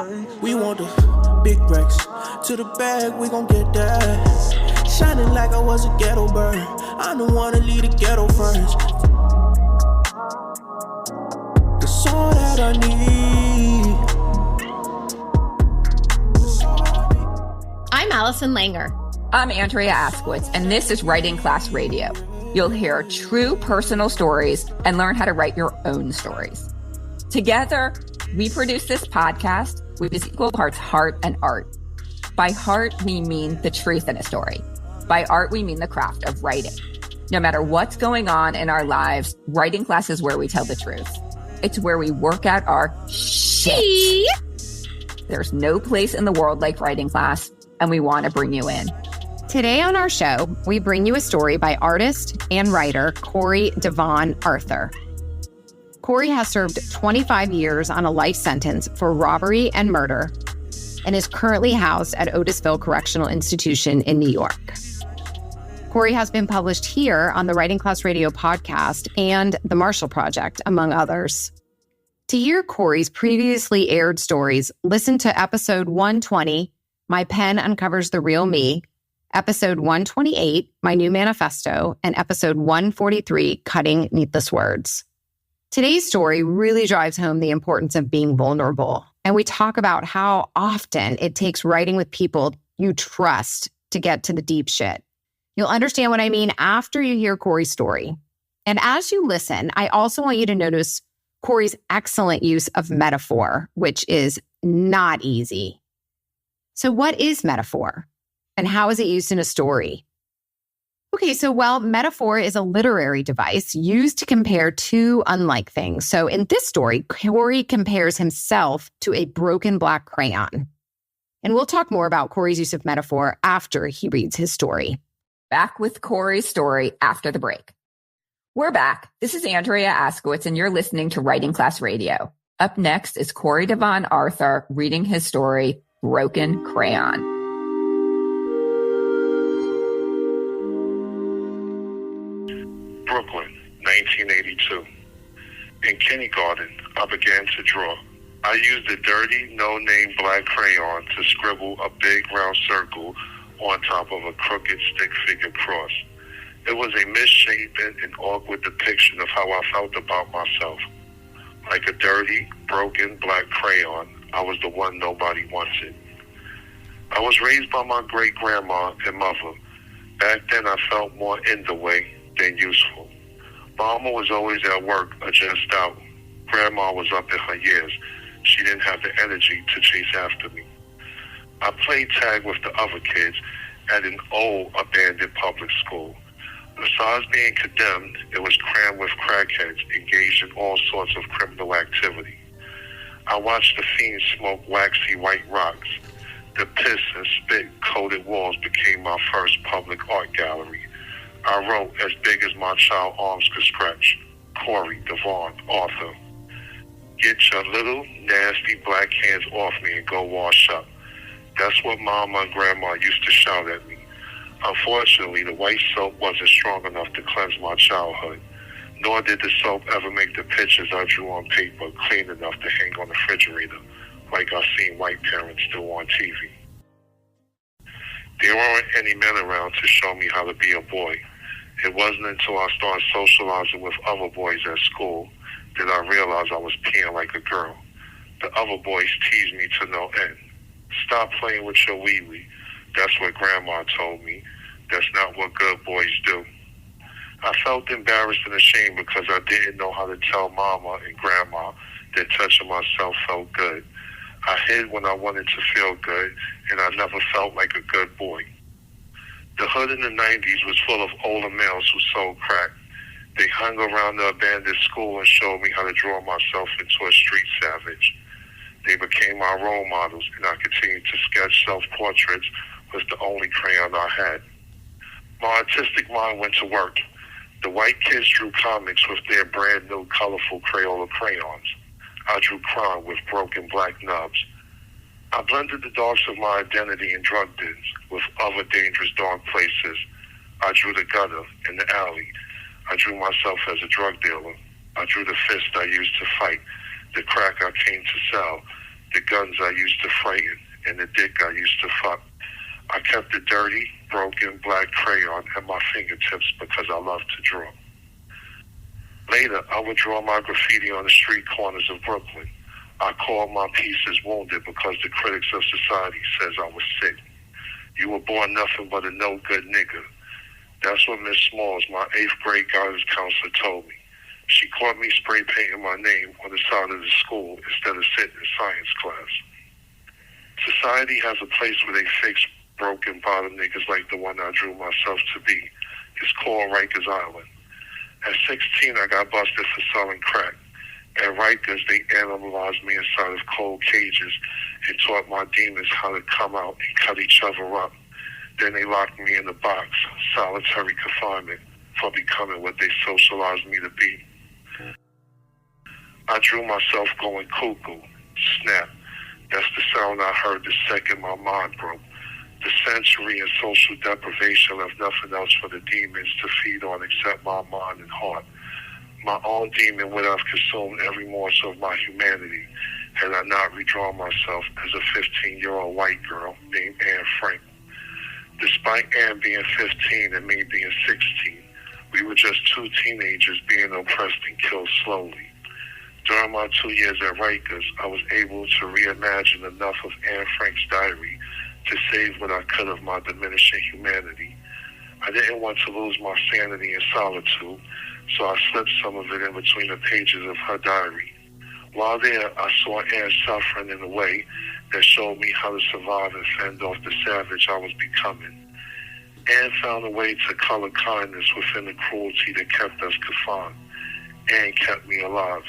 We want the big racks. To the bag, we gon' get that. Shining like I was a ghetto bird. I don't wanna leave the ghetto first. That's all that I need. I'm Allison Langer. I'm Andrea Askowitz, and this is Writing Class Radio. You'll hear true personal stories and learn how to write your own stories. Together, we produce this podcast, which is equal parts heart and art. By heart, we mean the truth in a story. By art, we mean the craft of writing. No matter what's going on in our lives, writing class is where we tell the truth. It's where we work out our shit. There's no place in the world like writing class, and we want to bring you in. Today on our show, we bring you a story by artist and writer Corey Devon Arthur. Corey has served 25 years on a life sentence for robbery and murder and is currently housed at Otisville Correctional Institution in New York. Corey has been published here on the Writing Class Radio podcast and The Marshall Project, among others. To hear Corey's previously aired stories, listen to episode 120, My Pen Uncovers the Real Me, episode 128, My New Manifesto, and episode 143, Cutting Needless Words. Today's story really drives home the importance of being vulnerable, and we talk about how often it takes writing with people you trust to get to the deep shit. You'll understand what I mean after you hear Corey's story. And as you listen, I also want you to notice Corey's excellent use of metaphor, which is not easy. So what is metaphor? And how is it used in a story? Okay, so metaphor is a literary device used to compare two unlike things. So in this story, Corey compares himself to a broken black crayon. And we'll talk more about Corey's use of metaphor after he reads his story. Back with Corey's story after the break. We're back. This is Andrea Askowitz, and you're listening to Writing Class Radio. Up next is Corey Devon Arthur reading his story, Broken Crayon. Brooklyn, 1982. In kindergarten, I began to draw. I used a dirty, no-name black crayon to scribble a big round circle on top of a crooked stick figure cross. It was a misshapen and awkward depiction of how I felt about myself. Like a dirty, broken black crayon, I was the one nobody wanted. I was raised by my great-grandma and mother. Back then, I felt more in the way than useful. Mama was always at work or just out. Grandma was up in her years. She didn't have the energy to chase after me. I played tag with the other kids at an old abandoned public school. Besides being condemned, it was crammed with crackheads engaged in all sorts of criminal activity. I watched the fiends smoke waxy white rocks. The piss and spit coated walls became my first public art gallery. I wrote as big as my child arms could stretch, Corey Devon Arthur. Get your little nasty black hands off me and go wash up. That's what Mama and Grandma used to shout at me. Unfortunately, the white soap wasn't strong enough to cleanse my childhood, nor did the soap ever make the pictures I drew on paper clean enough to hang on the refrigerator, like I've seen white parents do on TV. There weren't any men around to show me how to be a boy. It wasn't until I started socializing with other boys at school that I realized I was peeing like a girl. The other boys teased me to no end. Stop playing with your wee-wee. That's what Grandma told me. That's not what good boys do. I felt embarrassed and ashamed because I didn't know how to tell Mama and Grandma that touching myself felt good. I hid when I wanted to feel good, and I never felt like a good boy. The hood in the 90s was full of older males who sold crack. They hung around the abandoned school and showed me how to draw myself into a street savage. They became my role models, and I continued to sketch self-portraits with the only crayon I had. My artistic mind went to work. The white kids drew comics with their brand new colorful Crayola crayons. I drew crime with broken black nubs. I blended the darks of my identity in drug dens with other dangerous dark places. I drew the gutter and the alley. I drew myself as a drug dealer. I drew the fist I used to fight, the crack I came to sell, the guns I used to frighten, and the dick I used to fuck. I kept the dirty, broken black crayon at my fingertips because I love to draw. Later, I would draw my graffiti on the street corners of Brooklyn. I called my pieces wounded because the critics of society says I was sick. You were born nothing but a no-good nigga. That's what Miss Smalls, my 8th grade guidance counselor, told me. She caught me spray painting my name on the side of the school instead of sitting in science class. Society has a place where they fix broken bottom niggas like the one I drew myself to be. It's called Rikers Island. At 16, I got busted for selling crack. At Rikers, they animalized me inside of cold cages and taught my demons how to come out and cut each other up. Then they locked me in a box, solitary confinement, for becoming what they socialized me to be. I drew myself going cuckoo, snap. That's the sound I heard the second my mind broke. The sensory and social deprivation left nothing else for the demons to feed on except my mind and heart. My own demon would have consumed every morsel of my humanity had I not redrawn myself as a 15-year-old white girl named Anne Frank. Despite Anne being 15 and me being 16, we were just two teenagers being oppressed and killed slowly. During my 2 years at Rikers, I was able to reimagine enough of Anne Frank's diary to save what I could of my diminishing humanity. I didn't want to lose my sanity in solitude, so I slipped some of it in between the pages of her diary. While there, I saw Anne suffering in a way that showed me how to survive and fend off the savage I was becoming. Anne found a way to color kindness within the cruelty that kept us confined. Anne kept me alive.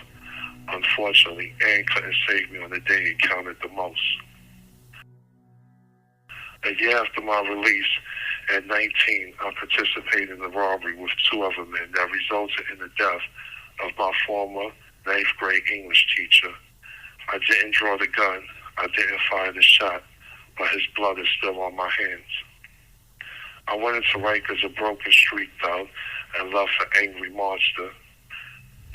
Unfortunately, Anne couldn't save me on the day it counted the most. A year after my release, at 19, I participated in a robbery with 2 other men that resulted in the death of my former 9th grade English teacher. I didn't draw the gun, I didn't fire the shot, but his blood is still on my hands. I went into Rikers a broken street thug and left an angry monster.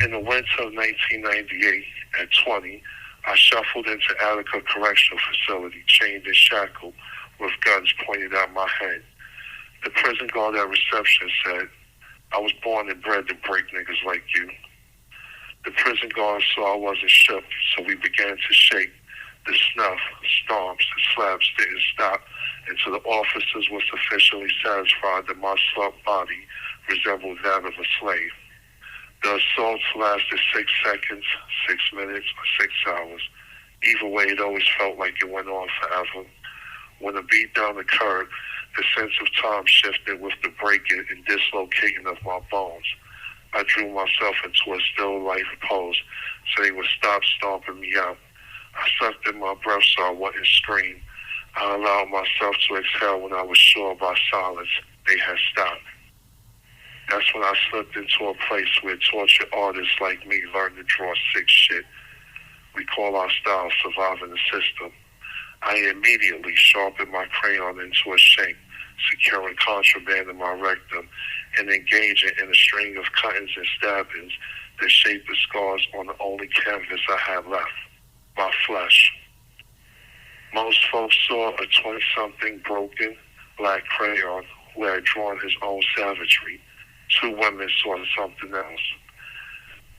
In the winter of 1998, at 20, I shuffled into Attica Correctional Facility, chained and shackled, with guns pointed at my head. The prison guard at reception said, "I was born and bred to break niggas like you." The prison guard saw I wasn't shook, so we began to shake. The snuff, stomps, and slaps didn't stop until the officers were sufficiently satisfied that my slumped body resembled that of a slave. The assaults lasted 6 seconds, 6 minutes, or 6 hours. Either way, it always felt like it went on forever. When a beatdown occurred, the sense of time shifted with the breaking and dislocating of my bones. I drew myself into a still life pose so they would stop stomping me out. I sucked in my breath so I wouldn't scream. I allowed myself to exhale when I was sure by silence they had stopped. That's when I slipped into a place where tortured artists like me learned to draw sick shit. We call our style surviving the system. I immediately sharpened my crayon into a shank, securing contraband in my rectum, and engaging in a string of cuttings and stabbings that shaped the scars on the only canvas I had left, my flesh. Most folks saw a 20-something broken black crayon who had drawn his own savagery. 2 women saw something else.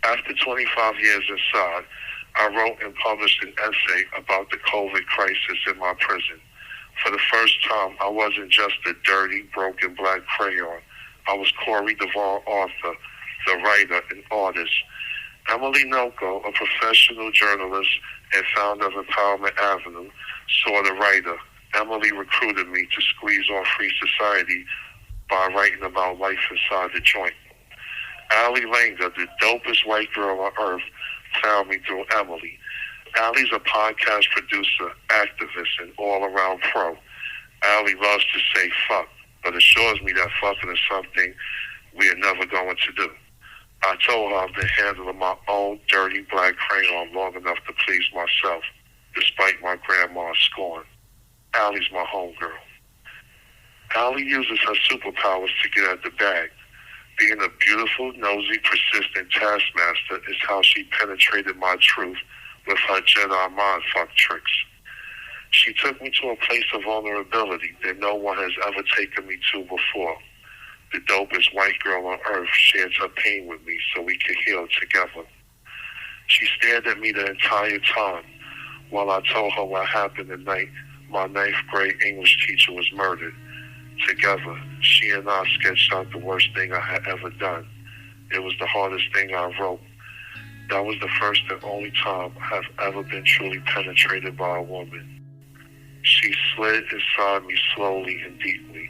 After 25 years inside, I wrote and published an essay about the COVID crisis in my prison. For the first time, I wasn't just a dirty, broken black crayon. I was Corey Devon Arthur, the writer and artist. Emily Noko, a professional journalist and founder of Empowerment Avenue, saw the writer. Emily recruited me to squeeze on free society by writing about life inside the joint. Allie Langer, the dopest white girl on earth, found me through Emily. Allie's a podcast producer, activist, and all-around pro. Allie loves to say fuck, but assures me that fucking is something we are never going to do. I told her I've been handling my own dirty black crayon long enough to please myself, despite my grandma's scorn. Allie's my homegirl. Allie uses her superpowers to get at the bag. Being a beautiful, nosy, persistent taskmaster is how she penetrated my truth with her Jedi mind fuck tricks. She took me to a place of vulnerability that no one has ever taken me to before. The dopest white girl on earth shared her pain with me so we could heal together. She stared at me the entire time while I told her what happened the night my 9th grade English teacher was murdered. Together, she and I sketched out the worst thing I had ever done. It was the hardest thing I wrote. That was the first and only time I have ever been truly penetrated by a woman. She slid inside me slowly and deeply.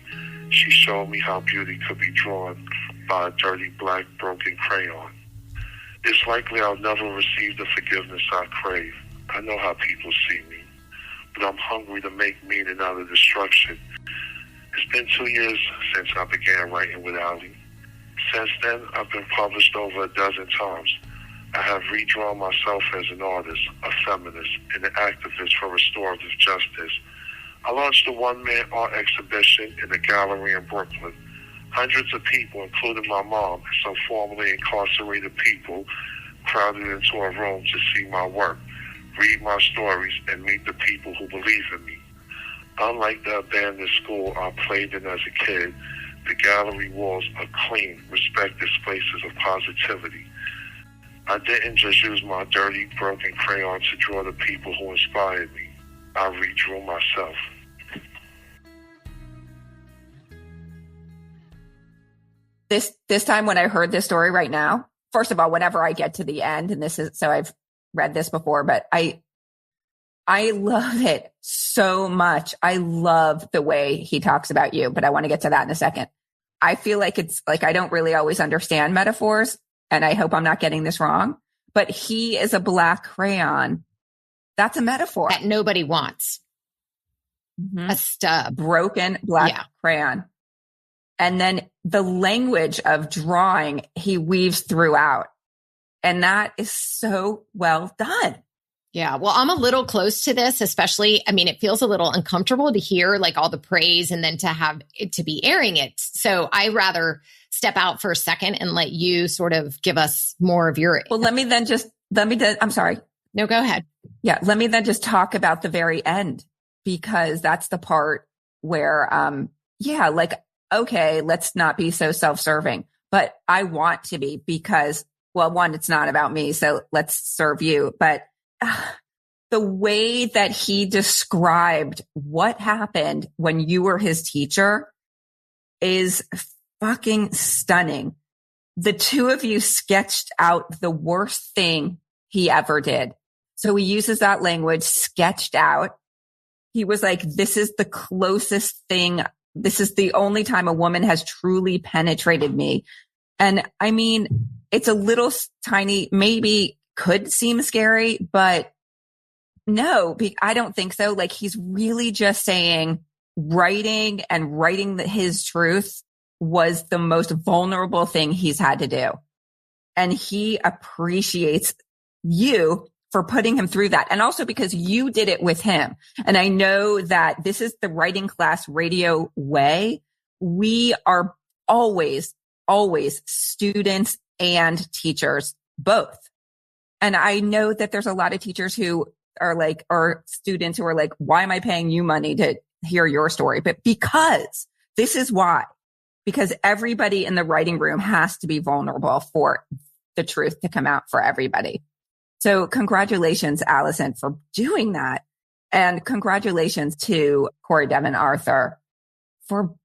She showed me how beauty could be drawn by a dirty black broken crayon. It's likely I'll never receive the forgiveness I crave. I know how people see me, but I'm hungry to make meaning out of destruction. It's been 2 years since I began writing with Ali. Since then, I've been published over a dozen times. I have redrawn myself as an artist, a feminist, and an activist for restorative justice. I launched a one-man art exhibition in a gallery in Brooklyn. Hundreds of people, including my mom and some formerly incarcerated people, crowded into a room to see my work, read my stories, and meet the people who believe in me. Unlike the abandoned school I played in as a kid, the gallery walls are clean, respected spaces of positivity. I didn't just use my dirty, broken crayon to draw the people who inspired me. I redrew myself. This time when I heard this story right now, first of all, whenever I get to the end, and this is, so I've read this before, but I love it so much. I love the way he talks about you, but I want to get to that in a second. I feel like it's like, I don't really always understand metaphors, and I hope I'm not getting this wrong, but he is a black crayon. That's a metaphor. That nobody wants. Mm-hmm. A stub. Broken black crayon. And then the language of drawing he weaves throughout. And that is so well done. Yeah. Well, I'm a little close to this, especially, I mean, it feels a little uncomfortable to hear like all the praise and then to have it to be airing it. So I rather step out for a second and let you sort of give us more of your. Well, I'm sorry. No, go ahead. Yeah. Let me then just talk about the very end, because that's the part where, okay, let's not be so self-serving, but I want to be, because, well, one, it's not about me, so let's serve you. But the way that he described what happened when you were his teacher is fucking stunning. The two of you sketched out the worst thing he ever did. So he uses that language, sketched out. He was like, this is the closest thing. This is the only time a woman has truly penetrated me. And I mean, it's a little tiny, maybe could seem scary, but no, I don't think so. Like, he's really just saying writing his truth was the most vulnerable thing he's had to do. And he appreciates you for putting him through that. And also because you did it with him. And I know that this is the Writing Class Radio way. We are always students and teachers, both. And I know that there's a lot of teachers who are like, or students who are like, why am I paying you money to hear your story? But because this is why, because everybody in the writing room has to be vulnerable for the truth to come out for everybody. So congratulations, Allison, for doing that. And congratulations to Corey Devon Arthur for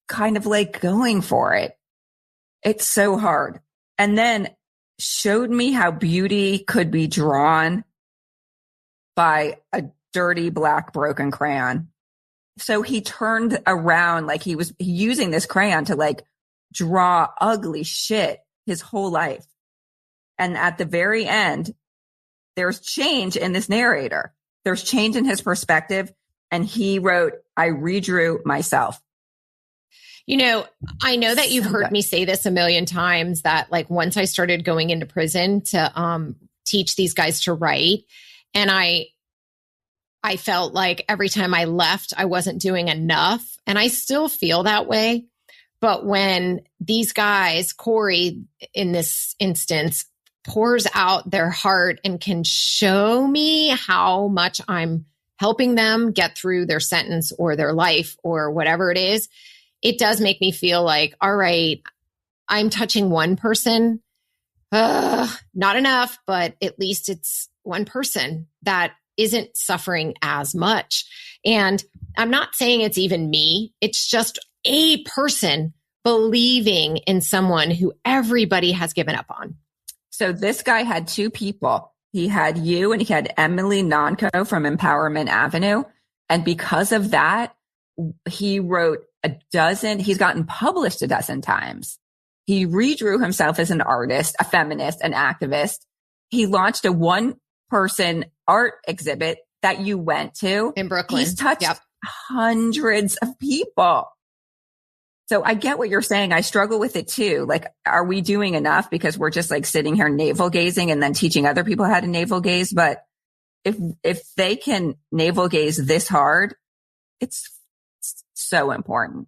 kind of like going for it. It's so hard. And then showed me how beauty could be drawn by a dirty black broken crayon. So he turned around, like he was using this crayon to like draw ugly shit his whole life. And at the very end, there's change in this narrator. There's change in his perspective. And he wrote, I redrew myself. You know, I know that you've heard me say this a million times, that like once I started going into prison to teach these guys to write, and I felt like every time I left, I wasn't doing enough. And I still feel that way. But when these guys, Corey in this instance, pours out their heart and can show me how much I'm helping them get through their sentence or their life or whatever it is, it does make me feel like, all right, I'm touching one person. Not enough, but at least it's one person that isn't suffering as much. And I'm not saying it's even me. It's just a person believing in someone who everybody has given up on. So this guy had two people. He had you and he had Emily Nonco from Empowerment Avenue. And because of that, he wrote he's gotten published a dozen times. He redrew himself as an artist, a feminist, an activist. He launched a one-person art exhibit that you went to. In Brooklyn. He's touched hundreds of people. So I get what you're saying. I struggle with it too. Like, are we doing enough? Because we're just like sitting here navel gazing and then teaching other people how to navel gaze. But if they can navel gaze this hard, it's so important.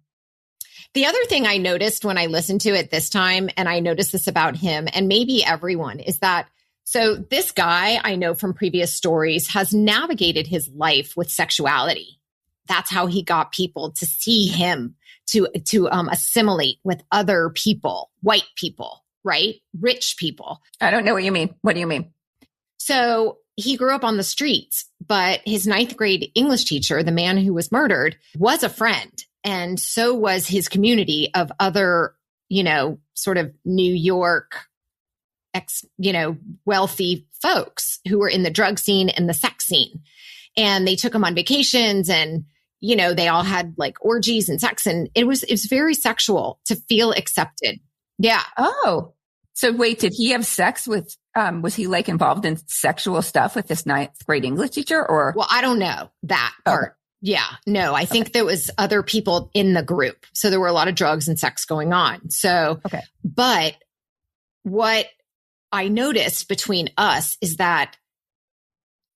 The other thing I noticed when I listened to it this time, and I noticed this about him and maybe everyone, is that, so this guy I know from previous stories has navigated his life with sexuality. That's how he got people to see him, to assimilate with other people, white people, right? Rich people. I don't know what you mean. What do you mean? So he grew up on the streets, but his 9th grade English teacher, the man who was murdered, was a friend. And so was his community of other, sort of New York, wealthy folks who were in the drug scene and the sex scene. And they took him on vacations and, they all had like orgies and sex. And it was very sexual to feel accepted. Yeah. Oh, so wait, did he have sex with, was he like involved in sexual stuff with this 9th grade English teacher or? Well, I don't know that part. Yeah, no, I think there was other people in the group. So there were a lot of drugs and sex going on. So, but what I noticed between us is that,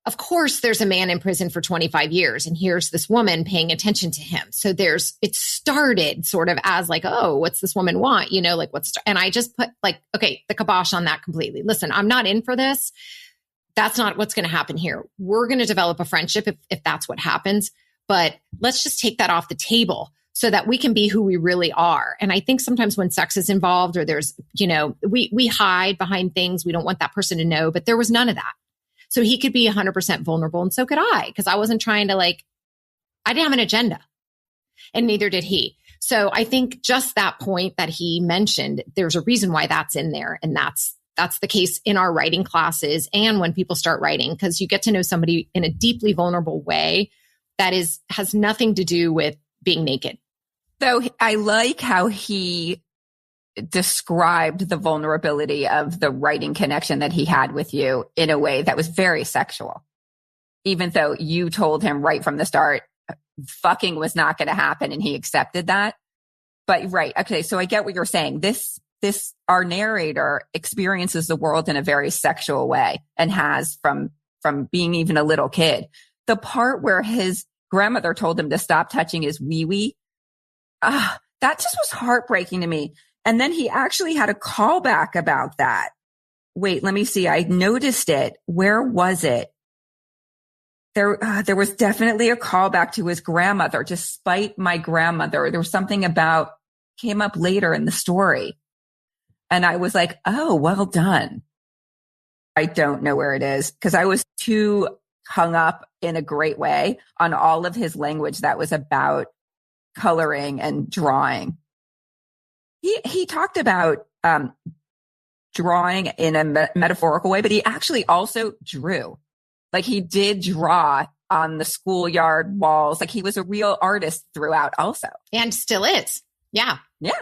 of course, there's a man in prison for 25 years and here's this woman paying attention to him. So it started sort of as like, oh, what's this woman want? And I just put like, okay, the kibosh on that completely. Listen, I'm not in for this. That's not what's going to happen here. We're going to develop a friendship if that's what happens. But let's just take that off the table so that we can be who we really are. And I think sometimes when sex is involved or there's, we hide behind things. We don't want that person to know, but there was none of that. So he could be 100% vulnerable. And so could I, because I wasn't trying to I didn't have an agenda and neither did he. So I think just that point that he mentioned, there's a reason why that's in there. And that's the case in our writing classes and when people start writing, because you get to know somebody in a deeply vulnerable way that has nothing to do with being naked. So I like how he described the vulnerability of the writing connection that he had with you in a way that was very sexual. Even though you told him right from the start, fucking was not going to happen and he accepted that. But right. Okay. So I get what you're saying. Our narrator experiences the world in a very sexual way and has from being even a little kid. The part where his grandmother told him to stop touching his wee-wee, that just was heartbreaking to me. And then he actually had a callback about that. Wait, let me see. I noticed it. Where was it? There was definitely a callback to his grandmother, despite my grandmother. There was something came up later in the story. And I was like, oh, well done. I don't know where it is because I was too hung up in a great way on all of his language that was about coloring and drawing. He talked about drawing in a metaphorical way, but he actually also drew. Like he did draw on the schoolyard walls. Like he was a real artist throughout also. And still is. Yeah. Yeah.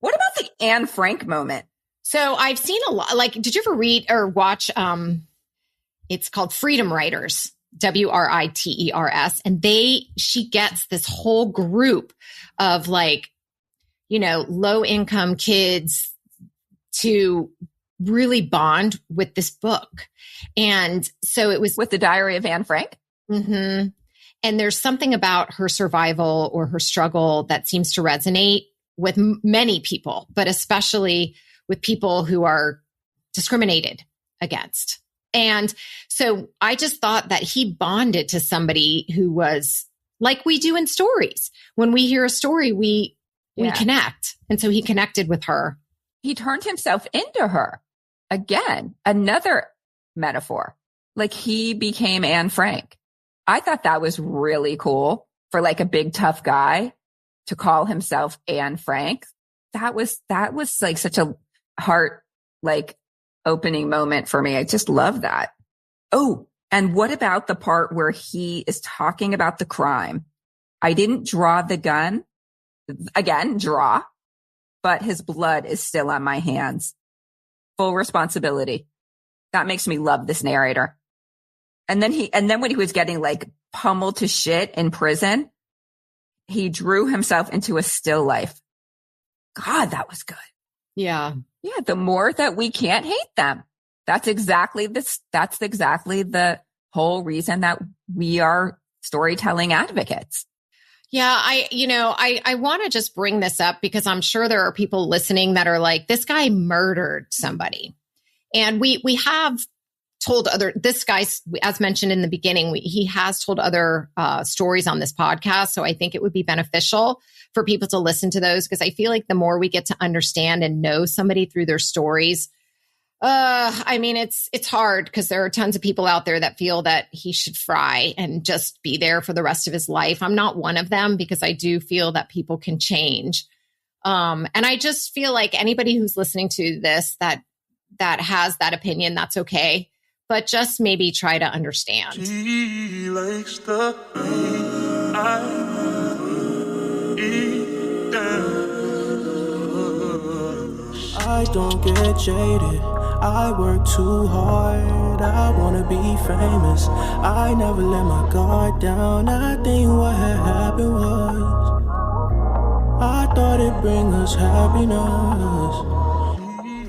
What about the Anne Frank moment? So I've seen a lot, did you ever read or watch, it's called Freedom Writers, WRITERS. And she gets this whole group of low income kids to really bond with this book. And so it was with the Diary of Anne Frank. Mm-hmm. And there's something about her survival or her struggle that seems to resonate with many people, but especially with people who are discriminated against. And so I just thought that he bonded to somebody who was like we do in stories. When we hear a story, we connect. And so he connected with her. He turned himself into her. Again, another metaphor. Like he became Anne Frank. I thought that was really cool for like a big tough guy to call himself Anne Frank. That was like such a heart like opening moment for me. I just love that. Oh, and what about the part where he is talking about the crime? I didn't draw the gun. Again, but his blood is still on my hands. Full responsibility. That makes me love this narrator. And then when he was getting like pummeled to shit in prison, he drew himself into a still life. God, that was good. Yeah. Yeah. The more that we can't hate them. That's exactly the whole reason that we are storytelling advocates. Yeah. I want to just bring this up because I'm sure there are people listening that are like, this guy murdered somebody. And we have told this guy, as mentioned in the beginning, he has told other stories on this podcast. So I think it would be beneficial for people to listen to those because I feel like the more we get to understand and know somebody through their stories, it's hard because there are tons of people out there that feel that he should fry and just be there for the rest of his life. I'm not one of them because I do feel that people can change. And I just feel like anybody who's listening to this that has that opinion, that's okay. But just maybe try to understand. She likes the pain I eat down. I don't get jaded. I work too hard. I wanna be famous. I never let my guard down. I think what had happened was I thought it'd bring us happiness.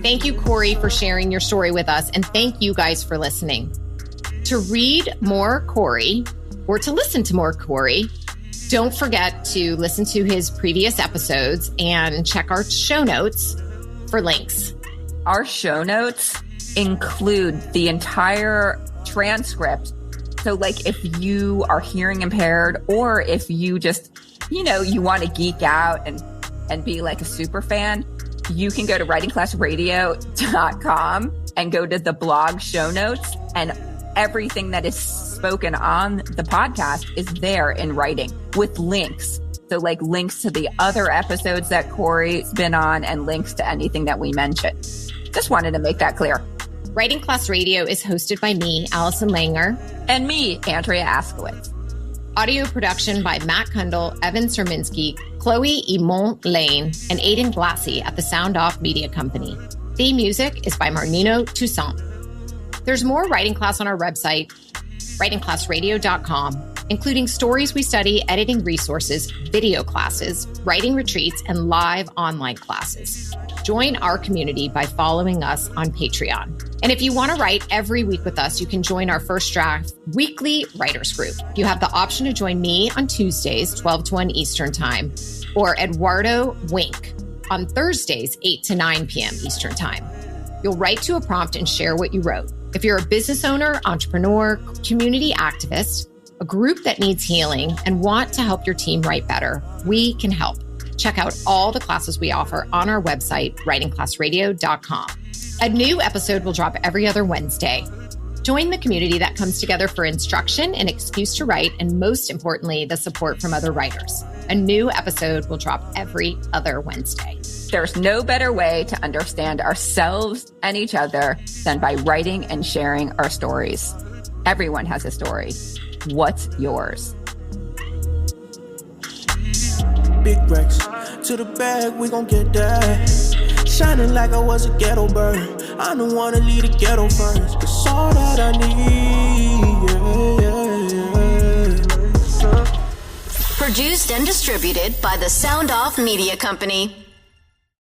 Thank you, Corey, for sharing your story with us. And thank you guys for listening. To read more Corey or to listen to more Corey, don't forget to listen to his previous episodes and check our show notes for links. Our show notes include the entire transcript. So like if you are hearing impaired or if you just, you want to geek out and be like a super fan, you can go to writingclassradio.com and go to the blog show notes, and everything that is spoken on the podcast is there in writing with links. So like links to the other episodes that Corey's been on and links to anything that we mentioned. Just wanted to make that clear. Writing Class Radio is hosted by me, Allison Langer. And me, Andrea Askowitz. Audio production by Matt Cundill, Evan Surminski, Chloe Emond-Lane, and Aiden Glassey at the Sound Off Media Company. Theme music is by Marnino Toussaint. There's more writing class on our website, writingclassradio.com, including stories we study, editing resources, video classes, writing retreats, and live online classes. Join our community by following us on Patreon. And if you want to write every week with us, you can join our First Draft weekly writers group. You have the option to join me on Tuesdays, 12 to 1 Eastern Time, or Eduardo Wink on Thursdays, 8 to 9 p.m. Eastern Time. You'll write to a prompt and share what you wrote. If you're a business owner, entrepreneur, community activist, a group that needs healing, and want to help your team write better, we can help. Check out all the classes we offer on our website, writingclassradio.com. A new episode will drop every other Wednesday. Join the community that comes together for instruction, an excuse to write, and most importantly, the support from other writers. A new episode will drop every other Wednesday. There's no better way to understand ourselves and each other than by writing and sharing our stories. Everyone has a story. What's yours? Big Rex to the bag, we gon' get that. Shining like I was a ghetto bird. I don't wanna leave the ghetto first. It's all that I need. Produced and distributed by the Sound Off Media Company.